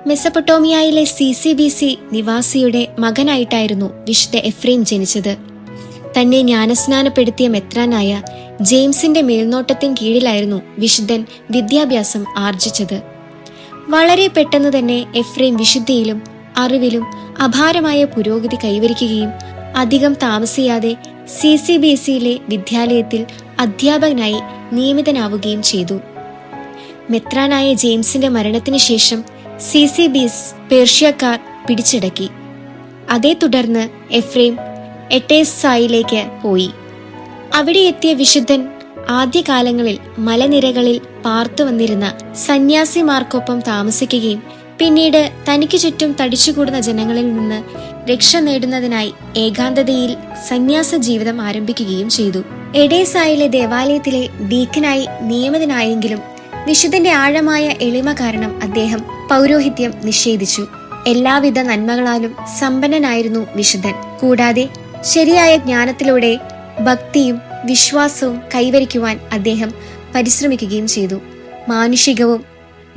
മെസപ്പൊട്ടോമിയയിലെ സിസിബിസി നിവാസിയുടെ മകനായിട്ടായിരുന്നു വിശുദ്ധ എഫ്രേം ജനിച്ചത്. തന്നെ ജ്ഞാനസ്നാനപ്പെടുത്തിയ മെത്രാനായ ജെയിംസിന്റെ മേൽനോട്ടത്തിന് കീഴിലായിരുന്നു വിശുദ്ധൻ വിദ്യാഭ്യാസം ആർജിച്ചത്. വളരെ പെട്ടെന്ന് തന്നെ എഫ്രേം വിശുദ്ധിയിലും അറിവിലും അപാരമായ പുരോഗതി കൈവരിക്കുകയും അധികം താമസിയാതെ സിസിബിസിയിലെ വിദ്യാലയത്തിൽ അധ്യാപകനായി നിയമിതനാവുകയും ചെയ്തു. മെത്രാനായ ജെയിംസിന്റെ മരണത്തിന് ശേഷം സിസിബിസ് പേർഷ്യക്കാർ പിടിച്ചടക്കി. അതേ തുടർന്ന് എഫ്രേം എട്ടേസായിലേക്ക് പോയി. അവിടെ എത്തിയ വിശുദ്ധൻ ആദ്യകാലങ്ങളിൽ മലനിരകളിൽ പാർത്തു വന്നിരുന്ന സന്യാസിമാർക്കൊപ്പം താമസിക്കുകയും പിന്നീട് തനിക്ക് ചുറ്റും തടിച്ചുകൂടുന്ന ജനങ്ങളിൽ നിന്ന് രക്ഷ നേടുന്നതിനായി ഏകാന്തതയിൽ സന്യാസ ജീവിതം ആരംഭിക്കുകയും ചെയ്തു. എഡേസായിലെ ദേവാലയത്തിലെ ഡീക്കനായി നിയമിതനായെങ്കിലും വിശുദ്ധന്റെ ആഴമായ എളിമ കാരണം അദ്ദേഹം പൗരോഹിത്യം നിഷേധിച്ചു. എല്ലാവിധ നന്മകളാലും സമ്പന്നനായിരുന്നു വിശുദ്ധൻ. കൂടാതെ ശരിയായ ജ്ഞാനത്തിലൂടെ ഭക്തിയും വിശ്വാസവും കൈവരിക്കുവാൻ അദ്ദേഹം പരിശ്രമിക്കുകയും ചെയ്തു. മാനുഷികവും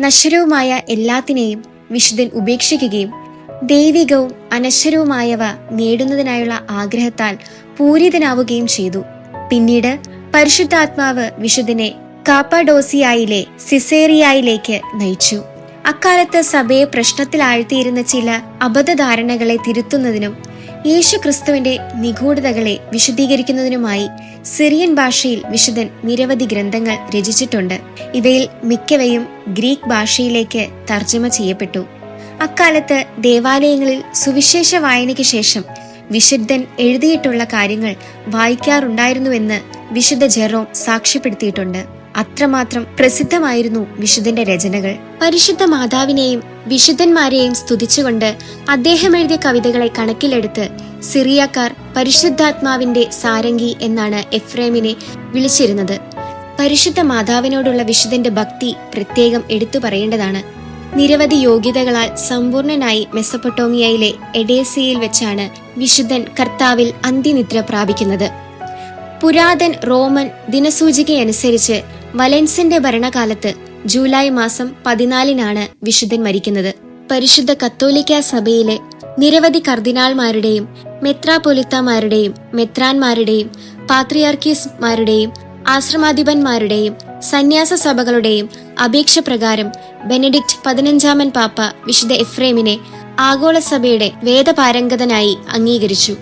നശ്വരവുമായ എല്ലാത്തിനെയും വിശുദ്ധൻ ഉപേക്ഷിക്കുകയും ദൈവികവും അനശ്വരവുമായവ നേടുന്നതിനായുള്ള ആഗ്രഹത്താൽ പൂരിതനാവുകയും ചെയ്തു. പിന്നീട് പരിശുദ്ധാത്മാവ് വിശുദ്ധനെ കാപ്പഡോസിയയിലെ സിസേറിയയിലേക്ക് നയിച്ചു. അക്കാലത്ത് സഭയെ പ്രശ്നത്തിലാഴ്ത്തിയിരുന്ന ചില അബദ്ധധാരണകളെ തിരുത്തുന്നതിനും യേശു ക്രിസ്തുവിന്റെ നിഗൂഢതകളെ വിശദീകരിക്കുന്നതിനുമായി സിറിയൻ ഭാഷയിൽ വിശുദ്ധൻ നിരവധി ഗ്രന്ഥങ്ങൾ രചിച്ചിട്ടുണ്ട്. ഇവയിൽ മിക്കവയും ഗ്രീക്ക് ഭാഷയിലേക്ക് തർജ്ജമ ചെയ്യപ്പെട്ടു. അക്കാലത്ത് ദേവാലയങ്ങളിൽ സുവിശേഷ വായനയ്ക്ക് ശേഷം വിശുദ്ധൻ എഴുതിയിട്ടുള്ള കാര്യങ്ങൾ വായിക്കാറുണ്ടായിരുന്നുവെന്ന് വിശുദ്ധ ജെറോം സാക്ഷ്യപ്പെടുത്തിയിട്ടുണ്ട്. അത്രമാത്രം പ്രസിദ്ധമായിരുന്നു വിശുദ്ധന്റെ രചനകൾ. പരിശുദ്ധ മാതാവിനെയും വിശുദ്ധന്മാരെയും സ്തുതിച്ചുകൊണ്ട് അദ്ദേഹം എഴുതിയ കവിതകളെ കണക്കിലെടുത്ത് സിറിയക്കാർ പരിശുദ്ധാത്മാവിന്റെ സാരംഗി എന്നാണ് എഫ്രേമിനെ വിളിച്ചിരുന്നത്. പരിശുദ്ധ മാതാവിനോടുള്ള വിശുദ്ധന്റെ ഭക്തി പ്രത്യേകം എടുത്തു പറയേണ്ടതാണ്. നിരവധി യോഗ്യതകളാൽ സമ്പൂർണനായി മെസപ്പൊട്ടോമിയയിലെ എഡേസയിൽ വെച്ചാണ് വിശുദ്ധൻ കർത്താവിൽ അന്ത്യനിദ്ര പ്രാപിക്കുന്നത്. പുരാതൻ റോമൻ ദിനസൂചികയനുസരിച്ച് വലൻസിന്റെ ഭരണകാലത്ത് ജൂലൈ മാസം 14 വിശുദ്ധൻ മരിക്കുന്നത്. പരിശുദ്ധ കത്തോലിക്ക സഭയിലെ നിരവധി കർദിനാൾമാരുടെയും മെത്രാപൊലിത്തമാരുടെയും മെത്രാന്മാരുടെയും പാത്രിയാർക്കീസ്മാരുടെയും ആശ്രമാധിപന്മാരുടെയും സന്യാസ സഭകളുടെയും അപേക്ഷ പ്രകാരം ബെനഡിക്റ്റ് 15 പാപ്പ വിശുദ്ധ എഫ്രേമിനെ ആഗോള സഭയുടെ വേദപാരംഗതനായി അംഗീകരിച്ചു.